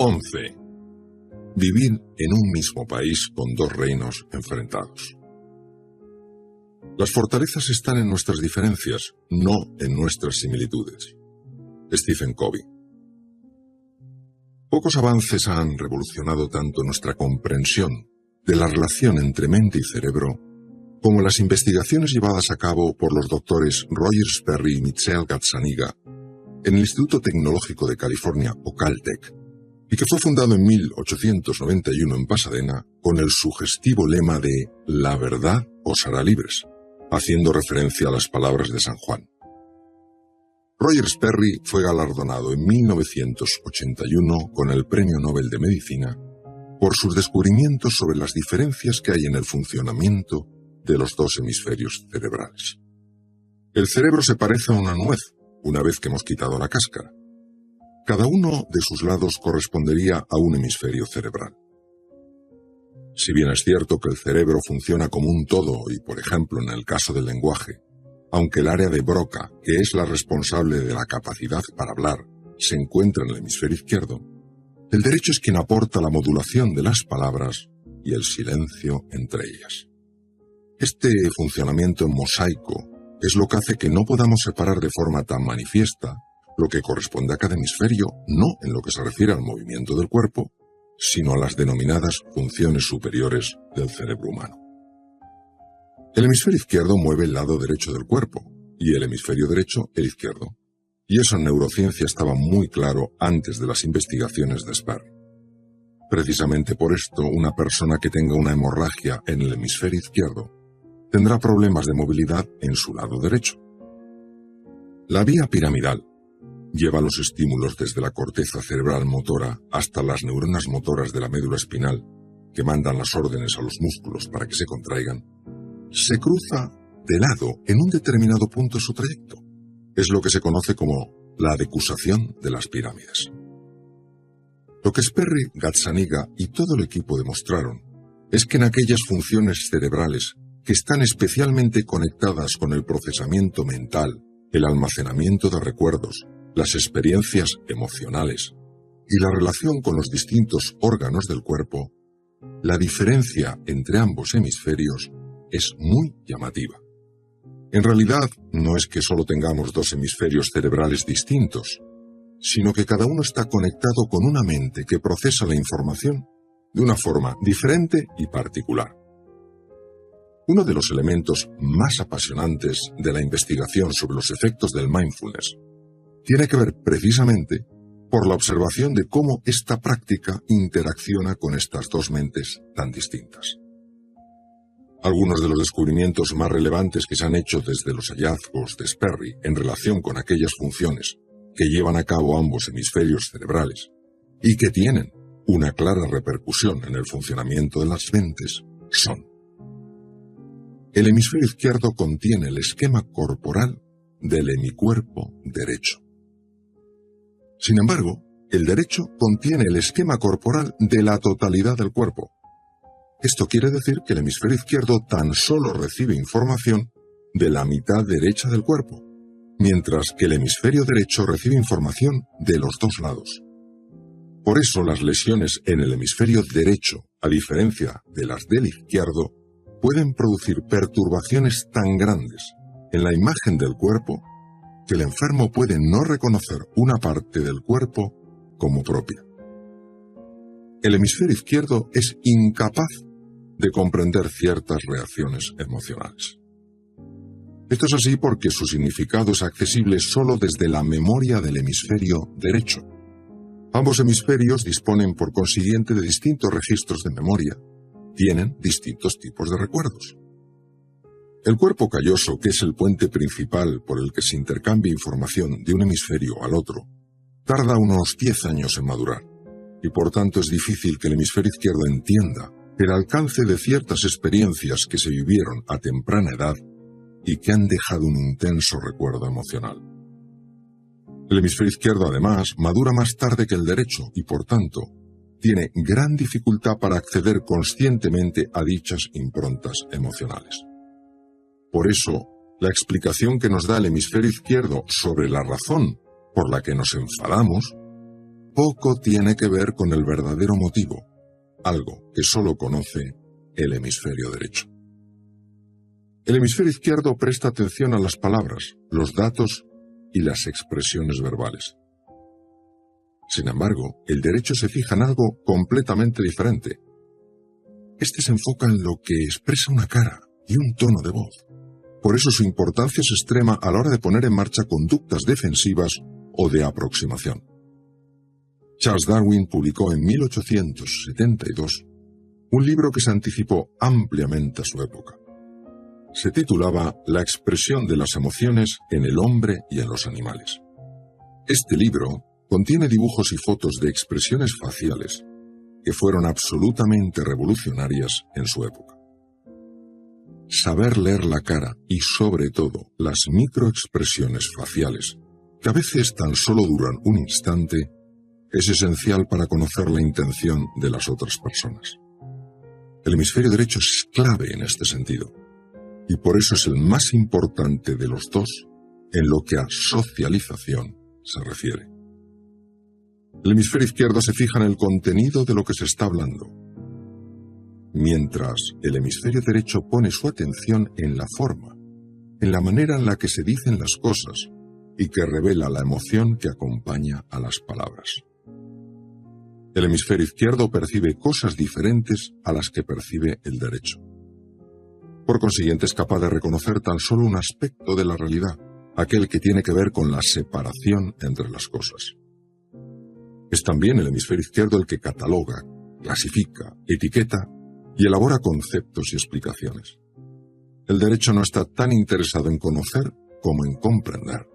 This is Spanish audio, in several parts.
11. Vivir en un mismo país con dos reinos enfrentados. Las fortalezas están en nuestras diferencias, no en nuestras similitudes. Stephen Covey. Pocos avances han revolucionado tanto nuestra comprensión de la relación entre mente y cerebro como las investigaciones llevadas a cabo por los doctores Roger Sperry y Michelle Gazzaniga en el Instituto Tecnológico de California, o Caltech, y que fue fundado en 1891 en Pasadena con el sugestivo lema de «La verdad os hará libres», haciendo referencia a las palabras de San Juan. Roger Sperry fue galardonado en 1981 con el Premio Nobel de Medicina por sus descubrimientos sobre las diferencias que hay en el funcionamiento de los dos hemisferios cerebrales. El cerebro se parece a una nuez una vez que hemos quitado la cáscara. Cada uno de sus lados correspondería a un hemisferio cerebral. Si bien es cierto que el cerebro funciona como un todo y, por ejemplo, en el caso del lenguaje, aunque el área de Broca, que es la responsable de la capacidad para hablar, se encuentra en el hemisferio izquierdo, el derecho es quien aporta la modulación de las palabras y el silencio entre ellas. Este funcionamiento en mosaico es lo que hace que no podamos separar de forma tan manifiesta lo que corresponde a cada hemisferio, no en lo que se refiere al movimiento del cuerpo, sino a las denominadas funciones superiores del cerebro humano. El hemisferio izquierdo mueve el lado derecho del cuerpo y el hemisferio derecho el izquierdo. Y eso en neurociencia estaba muy claro antes de las investigaciones de Sperry. Precisamente por esto, una persona que tenga una hemorragia en el hemisferio izquierdo tendrá problemas de movilidad en su lado derecho. La vía piramidal lleva los estímulos desde la corteza cerebral motora hasta las neuronas motoras de la médula espinal, que mandan las órdenes a los músculos para que se contraigan. Se cruza de lado en un determinado punto de su trayecto. Es lo que se conoce como la decusación de las pirámides. Lo que Sperry, Gazzaniga y todo el equipo demostraron es que en aquellas funciones cerebrales que están especialmente conectadas con el procesamiento mental, el almacenamiento de recuerdos, las experiencias emocionales y la relación con los distintos órganos del cuerpo, la diferencia entre ambos hemisferios es muy llamativa. En realidad, no es que solo tengamos dos hemisferios cerebrales distintos, sino que cada uno está conectado con una mente que procesa la información de una forma diferente y particular. Uno de los elementos más apasionantes de la investigación sobre los efectos del mindfulness tiene que ver precisamente por la observación de cómo esta práctica interacciona con estas dos mentes tan distintas. Algunos de los descubrimientos más relevantes que se han hecho desde los hallazgos de Sperry en relación con aquellas funciones que llevan a cabo ambos hemisferios cerebrales y que tienen una clara repercusión en el funcionamiento de las mentes son: el hemisferio izquierdo contiene el esquema corporal del hemicuerpo derecho. Sin embargo, el derecho contiene el esquema corporal de la totalidad del cuerpo. Esto quiere decir que el hemisferio izquierdo tan solo recibe información de la mitad derecha del cuerpo, mientras que el hemisferio derecho recibe información de los dos lados. Por eso las lesiones en el hemisferio derecho, a diferencia de las del izquierdo, pueden producir perturbaciones tan grandes en la imagen del cuerpo que el enfermo puede no reconocer una parte del cuerpo como propia. El hemisferio izquierdo es incapaz de comprender ciertas reacciones emocionales. Esto es así porque su significado es accesible solo desde la memoria del hemisferio derecho. Ambos hemisferios disponen por consiguiente de distintos registros de memoria, tienen distintos tipos de recuerdos. El cuerpo calloso, que es el puente principal por el que se intercambia información de un hemisferio al otro, tarda unos 10 años en madurar, y por tanto es difícil que el hemisferio izquierdo entienda el alcance de ciertas experiencias que se vivieron a temprana edad y que han dejado un intenso recuerdo emocional. El hemisferio izquierdo, además, madura más tarde que el derecho y, por tanto, tiene gran dificultad para acceder conscientemente a dichas improntas emocionales. Por eso, la explicación que nos da el hemisferio izquierdo sobre la razón por la que nos enfadamos poco tiene que ver con el verdadero motivo, algo que solo conoce el hemisferio derecho. El hemisferio izquierdo presta atención a las palabras, los datos y las expresiones verbales. Sin embargo, el derecho se fija en algo completamente diferente. Este se enfoca en lo que expresa una cara y un tono de voz. Por eso su importancia es extrema a la hora de poner en marcha conductas defensivas o de aproximación. Charles Darwin publicó en 1872 un libro que se anticipó ampliamente a su época. Se titulaba La expresión de las emociones en el hombre y en los animales. Este libro contiene dibujos y fotos de expresiones faciales que fueron absolutamente revolucionarias en su época. Saber leer la cara y, sobre todo, las microexpresiones faciales, que a veces tan solo duran un instante, es esencial para conocer la intención de las otras personas. El hemisferio derecho es clave en este sentido, y por eso es el más importante de los dos en lo que a socialización se refiere. El hemisferio izquierdo se fija en el contenido de lo que se está hablando, mientras el hemisferio derecho pone su atención en la forma, en la manera en la que se dicen las cosas y que revela la emoción que acompaña a las palabras. El hemisferio izquierdo percibe cosas diferentes a las que percibe el derecho. Por consiguiente, es capaz de reconocer tan solo un aspecto de la realidad, aquel que tiene que ver con la separación entre las cosas. Es también el hemisferio izquierdo el que cataloga, clasifica, etiqueta y elabora conceptos y explicaciones. El derecho no está tan interesado en conocer como en comprender,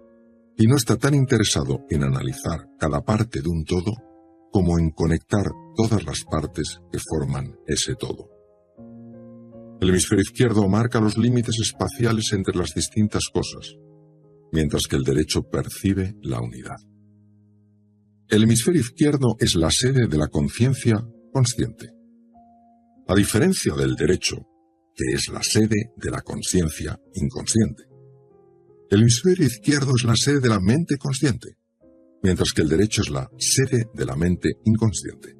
y no está tan interesado en analizar cada parte de un todo como en conectar todas las partes que forman ese todo. El hemisferio izquierdo marca los límites espaciales entre las distintas cosas, mientras que el derecho percibe la unidad. El hemisferio izquierdo es la sede de la conciencia consciente, a diferencia del derecho, que es la sede de la conciencia inconsciente. El hemisferio izquierdo es la sede de la mente consciente, mientras que el derecho es la sede de la mente inconsciente.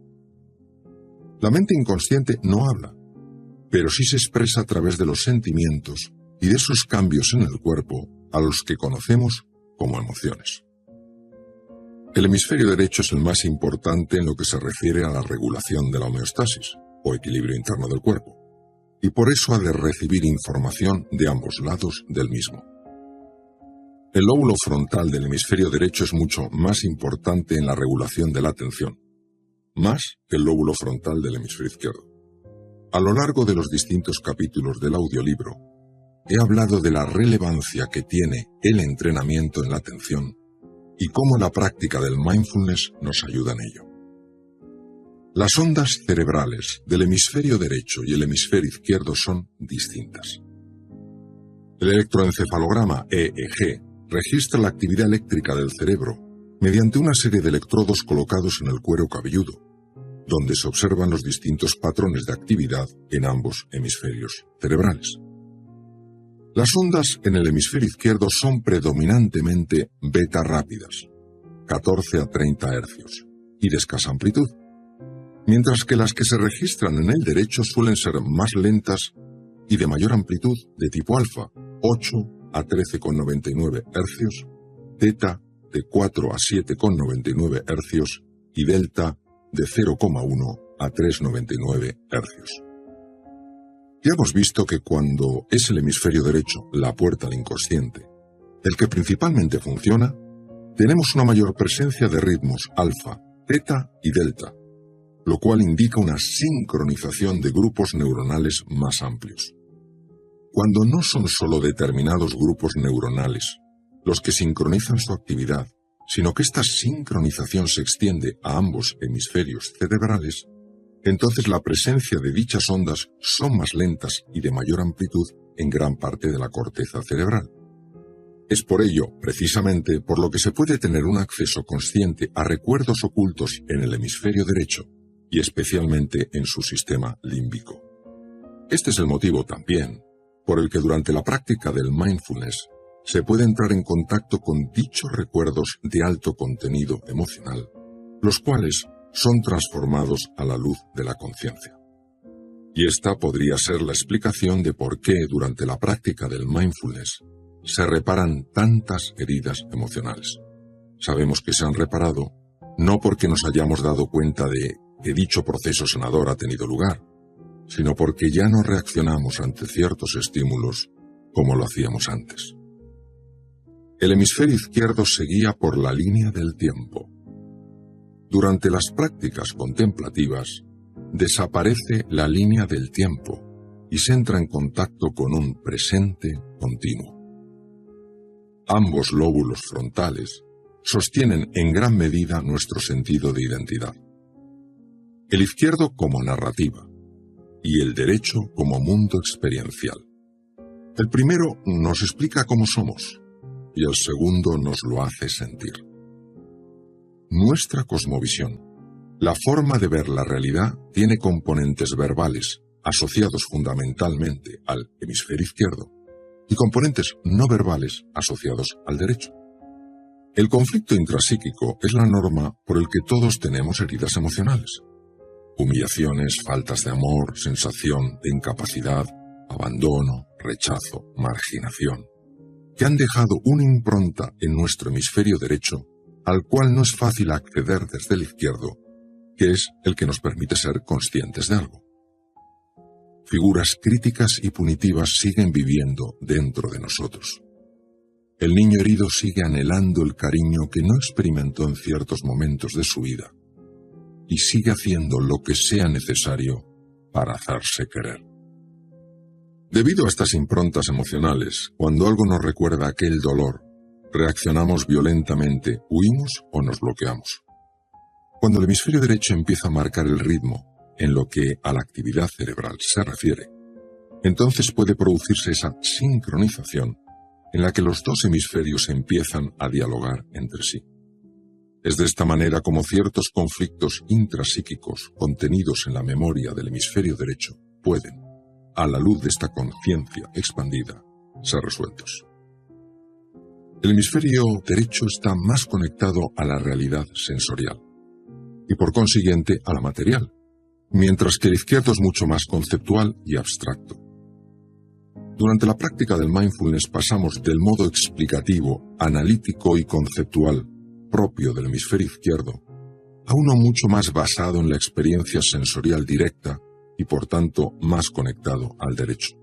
La mente inconsciente no habla, pero sí se expresa a través de los sentimientos y de esos cambios en el cuerpo a los que conocemos como emociones. El hemisferio derecho es el más importante en lo que se refiere a la regulación de la homeostasis, o equilibrio interno del cuerpo, y por eso ha de recibir información de ambos lados del mismo. El lóbulo frontal del hemisferio derecho es mucho más importante en la regulación de la atención, más que el lóbulo frontal del hemisferio izquierdo. A lo largo de los distintos capítulos del audiolibro, he hablado de la relevancia que tiene el entrenamiento en la atención y cómo la práctica del mindfulness nos ayuda en ello. Las ondas cerebrales del hemisferio derecho y el hemisferio izquierdo son distintas. El electroencefalograma EEG registra la actividad eléctrica del cerebro mediante una serie de electrodos colocados en el cuero cabelludo, donde se observan los distintos patrones de actividad en ambos hemisferios cerebrales. Las ondas en el hemisferio izquierdo son predominantemente beta rápidas, 14 a 30 Hz, y de escasa amplitud, mientras que las que se registran en el derecho suelen ser más lentas y de mayor amplitud de tipo alfa, 8 a 13,99 Hz, teta de 4 a 7,99 Hz y delta de 0,1 a 3,99 Hz. Ya hemos visto que cuando es el hemisferio derecho la puerta al inconsciente, el que principalmente funciona, tenemos una mayor presencia de ritmos alfa, teta y delta, lo cual indica una sincronización de grupos neuronales más amplios. Cuando no son solo determinados grupos neuronales los que sincronizan su actividad, sino que esta sincronización se extiende a ambos hemisferios cerebrales, entonces la presencia de dichas ondas son más lentas y de mayor amplitud en gran parte de la corteza cerebral. Es por ello, precisamente, por lo que se puede tener un acceso consciente a recuerdos ocultos en el hemisferio derecho, y especialmente en su sistema límbico. Este es el motivo también por el que durante la práctica del mindfulness se puede entrar en contacto con dichos recuerdos de alto contenido emocional los cuales son transformados a la luz de la conciencia. Y esta podría ser la explicación de por qué durante la práctica del mindfulness se reparan tantas heridas emocionales. Sabemos que se han reparado no porque nos hayamos dado cuenta de que dicho proceso sanador ha tenido lugar, sino porque ya no reaccionamos ante ciertos estímulos como lo hacíamos antes. El hemisferio izquierdo seguía por la línea del tiempo. Durante las prácticas contemplativas, desaparece la línea del tiempo y se entra en contacto con un presente continuo. Ambos lóbulos frontales sostienen en gran medida nuestro sentido de identidad. El izquierdo como narrativa y el derecho como mundo experiencial. El primero nos explica cómo somos y el segundo nos lo hace sentir. Nuestra cosmovisión, la forma de ver la realidad, tiene componentes verbales asociados fundamentalmente al hemisferio izquierdo y componentes no verbales asociados al derecho. El conflicto intrapsíquico es la norma por el que todos tenemos heridas emocionales. Humillaciones, faltas de amor, sensación de incapacidad, abandono, rechazo, marginación, que han dejado una impronta en nuestro hemisferio derecho al cual no es fácil acceder desde el izquierdo, que es el que nos permite ser conscientes de algo. Figuras críticas y punitivas siguen viviendo dentro de nosotros. El niño herido sigue anhelando el cariño que no experimentó en ciertos momentos de su vida y sigue haciendo lo que sea necesario para hacerse querer. Debido a estas improntas emocionales, cuando algo nos recuerda aquel dolor, reaccionamos violentamente, huimos o nos bloqueamos. Cuando el hemisferio derecho empieza a marcar el ritmo en lo que a la actividad cerebral se refiere, entonces puede producirse esa sincronización en la que los dos hemisferios empiezan a dialogar entre sí. Es de esta manera como ciertos conflictos intrapsíquicos contenidos en la memoria del hemisferio derecho pueden, a la luz de esta conciencia expandida, ser resueltos. El hemisferio derecho está más conectado a la realidad sensorial y por consiguiente a la material, mientras que el izquierdo es mucho más conceptual y abstracto. Durante la práctica del mindfulness pasamos del modo explicativo, analítico y conceptual propio del hemisferio izquierdo a uno mucho más basado en la experiencia sensorial directa y por tanto más conectado al derecho.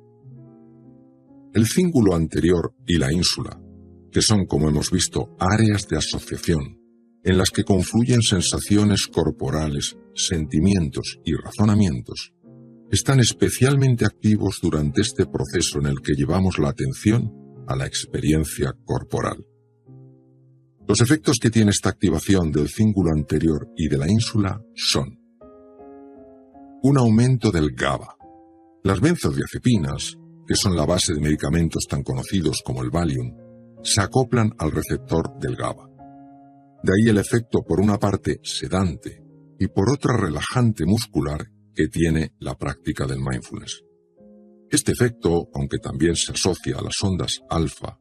El cíngulo anterior y la ínsula, que son, como hemos visto, áreas de asociación en las que confluyen sensaciones corporales, sentimientos y razonamientos, están especialmente activos durante este proceso en el que llevamos la atención a la experiencia corporal. Los efectos que tiene esta activación del cíngulo anterior y de la ínsula son un aumento del GABA. Las benzodiazepinas, que son la base de medicamentos tan conocidos como el Valium, se acoplan al receptor del GABA. De ahí el efecto por una parte sedante y por otra relajante muscular que tiene la práctica del mindfulness. Este efecto, aunque también se asocia a las ondas alfa,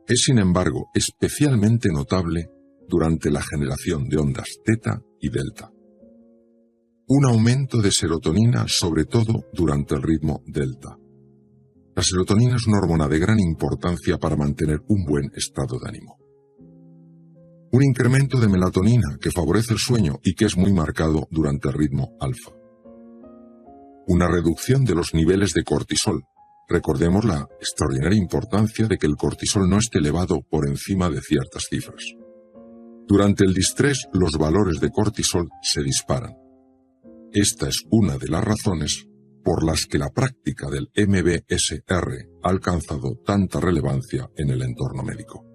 es sin embargo especialmente notable durante la generación de ondas teta y delta. Un aumento de serotonina sobre todo durante el ritmo delta. La serotonina es una hormona de gran importancia para mantener un buen estado de ánimo. Un incremento de melatonina que favorece el sueño y que es muy marcado durante el ritmo alfa. Una reducción de los niveles de cortisol. Recordemos la extraordinaria importancia de que el cortisol no esté elevado por encima de ciertas cifras. Durante el distrés, los valores de cortisol se disparan. Esta es una de las razones por las que la práctica del MBSR ha alcanzado tanta relevancia en el entorno médico.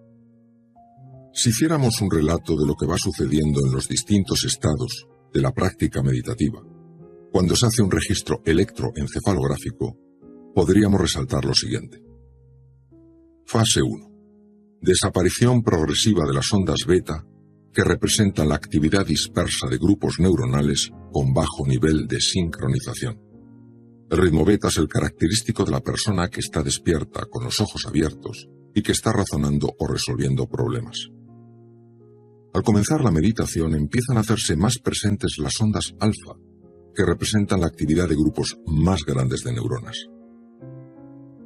Si hiciéramos un relato de lo que va sucediendo en los distintos estados de la práctica meditativa, cuando se hace un registro electroencefalográfico, podríamos resaltar lo siguiente. Fase 1. Desaparición progresiva de las ondas beta, que representan la actividad dispersa de grupos neuronales con bajo nivel de sincronización. El ritmo beta es el característico de la persona que está despierta con los ojos abiertos y que está razonando o resolviendo problemas. Al comenzar la meditación empiezan a hacerse más presentes las ondas alfa, que representan la actividad de grupos más grandes de neuronas.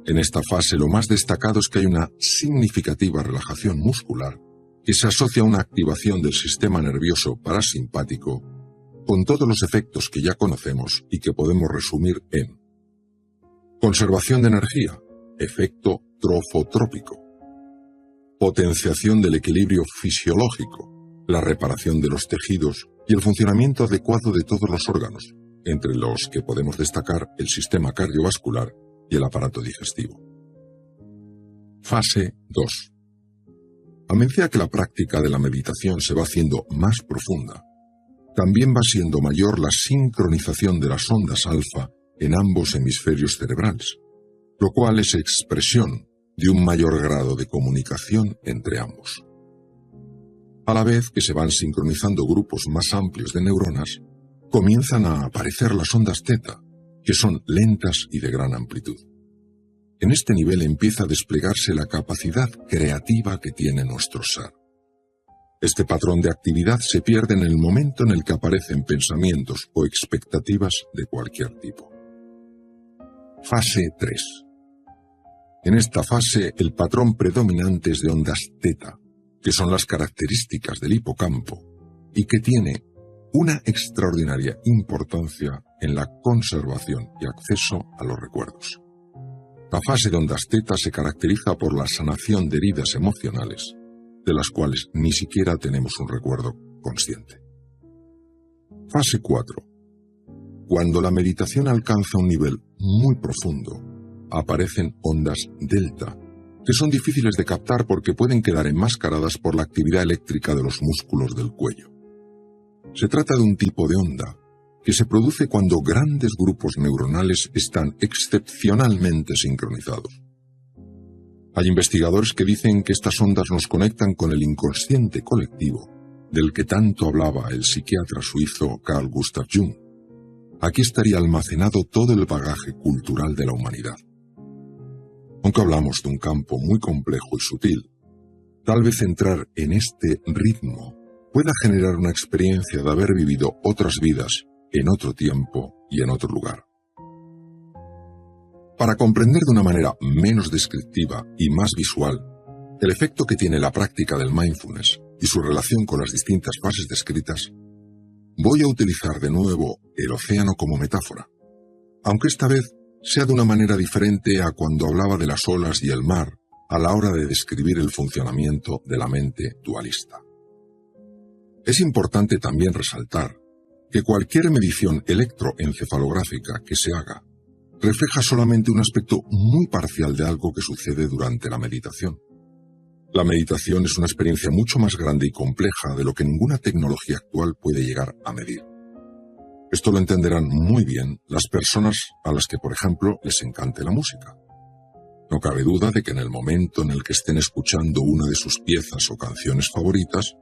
En esta fase lo más destacado es que hay una significativa relajación muscular que se asocia a una activación del sistema nervioso parasimpático con todos los efectos que ya conocemos y que podemos resumir en conservación de energía, efecto trofotrópico, potenciación del equilibrio fisiológico, la reparación de los tejidos y el funcionamiento adecuado de todos los órganos, entre los que podemos destacar el sistema cardiovascular y el aparato digestivo. Fase 2. A medida que la práctica de la meditación se va haciendo más profunda, también va siendo mayor la sincronización de las ondas alfa en ambos hemisferios cerebrales, lo cual es expresión de un mayor grado de comunicación entre ambos. A la vez que se van sincronizando grupos más amplios de neuronas, comienzan a aparecer las ondas teta, que son lentas y de gran amplitud. En este nivel empieza a desplegarse la capacidad creativa que tiene nuestro ser. Este patrón de actividad se pierde en el momento en el que aparecen pensamientos o expectativas de cualquier tipo. Fase 3. En esta fase, el patrón predominante es de ondas teta, que son las características del hipocampo y que tiene una extraordinaria importancia en la conservación y acceso a los recuerdos. La fase de ondas teta se caracteriza por la sanación de heridas emocionales, de las cuales ni siquiera tenemos un recuerdo consciente. Fase 4. Cuando la meditación alcanza un nivel muy profundo, aparecen ondas delta, que son difíciles de captar porque pueden quedar enmascaradas por la actividad eléctrica de los músculos del cuello. Se trata de un tipo de onda que se produce cuando grandes grupos neuronales están excepcionalmente sincronizados. Hay investigadores que dicen que estas ondas nos conectan con el inconsciente colectivo, del que tanto hablaba el psiquiatra suizo Carl Gustav Jung. Aquí estaría almacenado todo el bagaje cultural de la humanidad. Aunque hablamos de un campo muy complejo y sutil, tal vez entrar en este ritmo pueda generar una experiencia de haber vivido otras vidas en otro tiempo y en otro lugar. Para comprender de una manera menos descriptiva y más visual el efecto que tiene la práctica del mindfulness y su relación con las distintas fases descritas, voy a utilizar de nuevo el océano como metáfora, aunque esta vez sea de una manera diferente a cuando hablaba de las olas y el mar a la hora de describir el funcionamiento de la mente dualista. Es importante también resaltar que cualquier medición electroencefalográfica que se haga refleja solamente un aspecto muy parcial de algo que sucede durante la meditación. La meditación es una experiencia mucho más grande y compleja de lo que ninguna tecnología actual puede llegar a medir. Esto lo entenderán muy bien las personas a las que, por ejemplo, les encante la música. No cabe duda de que en el momento en el que estén escuchando una de sus piezas o canciones favoritas,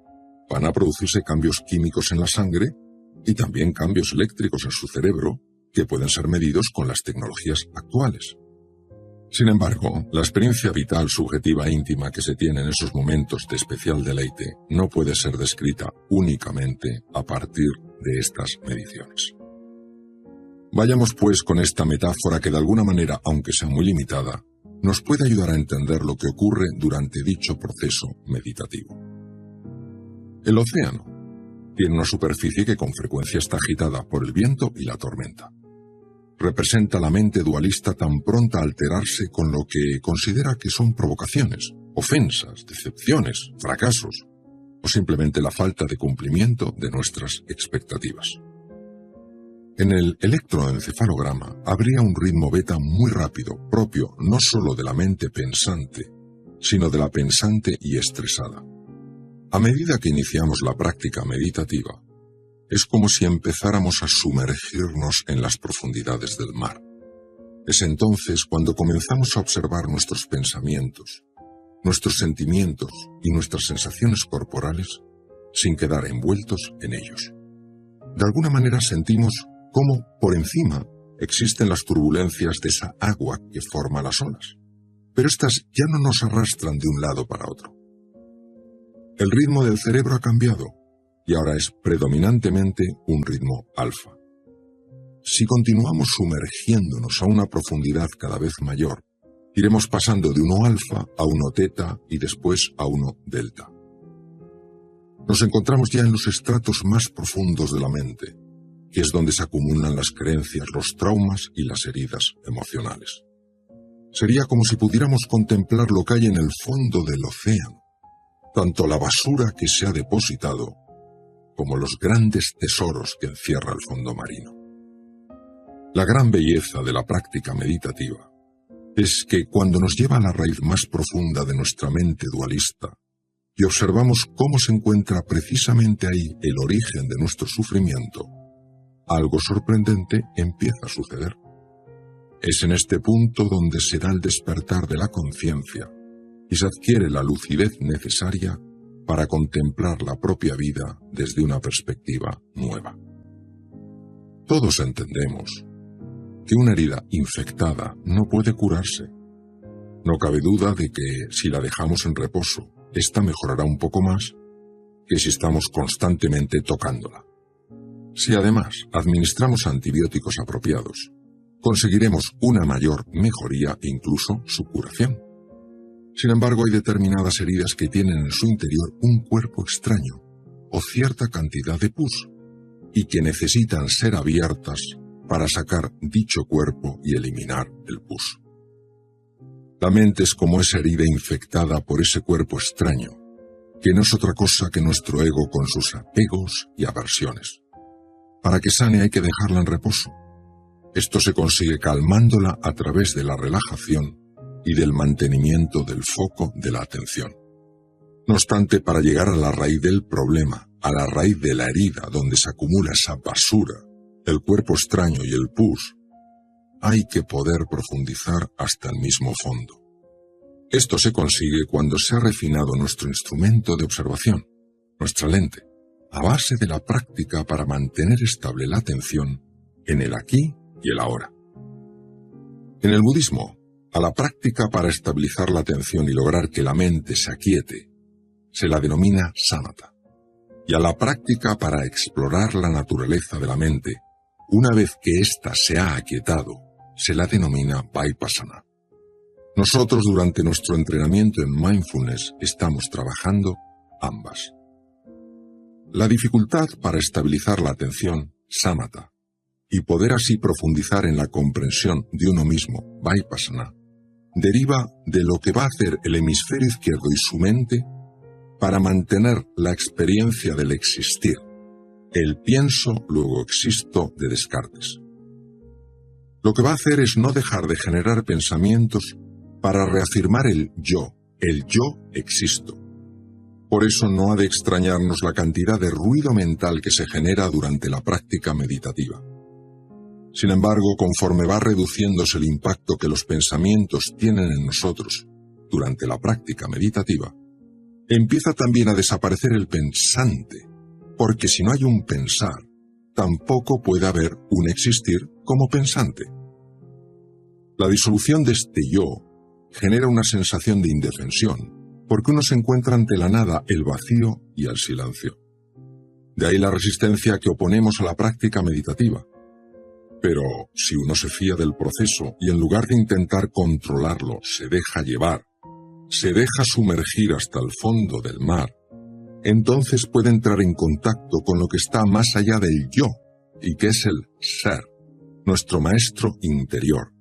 van a producirse cambios químicos en la sangre y también cambios eléctricos en su cerebro que pueden ser medidos con las tecnologías actuales. Sin embargo, la experiencia vital, subjetiva e íntima que se tiene en esos momentos de especial deleite no puede ser descrita únicamente a partir de estas mediciones. Vayamos pues con esta metáfora que de alguna manera, aunque sea muy limitada, nos puede ayudar a entender lo que ocurre durante dicho proceso meditativo. El océano tiene una superficie que con frecuencia está agitada por el viento y la tormenta. Representa la mente dualista tan pronta a alterarse con lo que considera que son provocaciones, ofensas, decepciones, fracasos, o simplemente la falta de cumplimiento de nuestras expectativas. En el electroencefalograma habría un ritmo beta muy rápido, propio no solo de la mente pensante, sino de la pensante y estresada. A medida que iniciamos la práctica meditativa, es como si empezáramos a sumergirnos en las profundidades del mar. Es entonces cuando comenzamos a observar nuestros pensamientos, nuestros sentimientos y nuestras sensaciones corporales sin quedar envueltos en ellos. De alguna manera sentimos cómo, por encima, existen las turbulencias de esa agua que forma las olas, pero éstas ya no nos arrastran de un lado para otro. El ritmo del cerebro ha cambiado y ahora es predominantemente un ritmo alfa. Si continuamos sumergiéndonos a una profundidad cada vez mayor, iremos pasando de uno alfa a uno teta y después a uno delta. Nos encontramos ya en los estratos más profundos de la mente, que es donde se acumulan las creencias, los traumas y las heridas emocionales. Sería como si pudiéramos contemplar lo que hay en el fondo del océano, tanto la basura que se ha depositado como los grandes tesoros que encierra el fondo marino. La gran belleza de la práctica meditativa es que cuando nos lleva a la raíz más profunda de nuestra mente dualista y observamos cómo se encuentra precisamente ahí el origen de nuestro sufrimiento, algo sorprendente empieza a suceder. Es en este punto donde se da el despertar de la conciencia y se adquiere la lucidez necesaria para contemplar la propia vida desde una perspectiva nueva. Todos entendemos que una herida infectada no puede curarse. No cabe duda de que si la dejamos en reposo, ésta mejorará un poco más que si estamos constantemente tocándola. Si además administramos antibióticos apropiados, conseguiremos una mayor mejoría e incluso su curación. Sin embargo, hay determinadas heridas que tienen en su interior un cuerpo extraño o cierta cantidad de pus y que necesitan ser abiertas para sacar dicho cuerpo y eliminar el pus. La mente es como esa herida infectada por ese cuerpo extraño, que no es otra cosa que nuestro ego con sus apegos y aversiones. Para que sane hay que dejarla en reposo. Esto se consigue calmándola a través de la relajación y del mantenimiento del foco de la atención. No obstante, para llegar a la raíz del problema, a la raíz de la herida donde se acumula esa basura, el cuerpo extraño y el pus, hay que poder profundizar hasta el mismo fondo. Esto se consigue cuando se ha refinado nuestro instrumento de observación, nuestra lente, a base de la práctica para mantener estable la atención en el aquí y el ahora. En el budismo, a la práctica para estabilizar la atención y lograr que la mente se aquiete, se la denomina samatha. Y a la práctica para explorar la naturaleza de la mente, una vez que ésta se ha aquietado, se la denomina vipassana. Nosotros durante nuestro entrenamiento en mindfulness estamos trabajando ambas. La dificultad para estabilizar la atención, samatha, y poder así profundizar en la comprensión de uno mismo, vipassana, deriva de lo que va a hacer el hemisferio izquierdo y su mente para mantener la experiencia del existir, el pienso, luego existo de Descartes. Lo que va a hacer es no dejar de generar pensamientos para reafirmar el yo existo. Por eso no ha de extrañarnos la cantidad de ruido mental que se genera durante la práctica meditativa. Sin embargo, conforme va reduciéndose el impacto que los pensamientos tienen en nosotros durante la práctica meditativa, empieza también a desaparecer el pensante, porque si no hay un pensar, tampoco puede haber un existir como pensante. La disolución de este yo genera una sensación de indefensión, porque uno se encuentra ante la nada, el vacío y el silencio. De ahí la resistencia que oponemos a la práctica meditativa. Pero si uno se fía del proceso y en lugar de intentar controlarlo, se deja llevar, se deja sumergir hasta el fondo del mar, entonces puede entrar en contacto con lo que está más allá del yo, y que es el ser, nuestro maestro interior,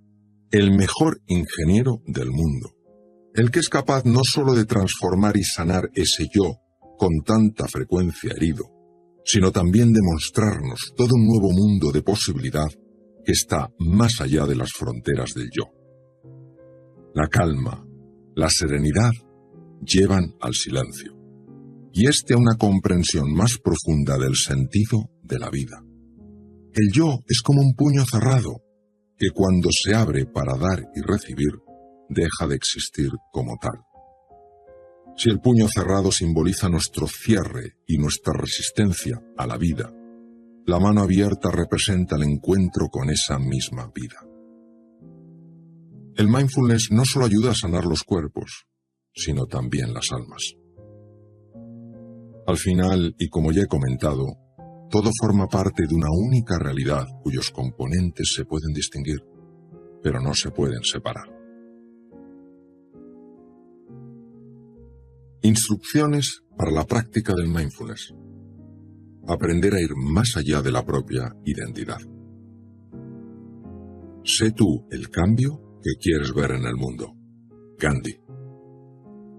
el mejor ingeniero del mundo, el que es capaz no solo de transformar y sanar ese yo con tanta frecuencia herido, sino también de mostrarnos todo un nuevo mundo de posibilidad que está más allá de las fronteras del yo. La calma, la serenidad llevan al silencio, y a una comprensión más profunda del sentido de la vida. El yo es como un puño cerrado, que cuando se abre para dar y recibir, deja de existir como tal. Si el puño cerrado simboliza nuestro cierre y nuestra resistencia a la vida, la mano abierta representa el encuentro con esa misma vida. El mindfulness no solo ayuda a sanar los cuerpos, sino también las almas. Al final, y como ya he comentado, todo forma parte de una única realidad cuyos componentes se pueden distinguir, pero no se pueden separar. Instrucciones para la práctica del mindfulness. Aprender a ir más allá de la propia identidad. Sé tú el cambio que quieres ver en el mundo. Gandhi.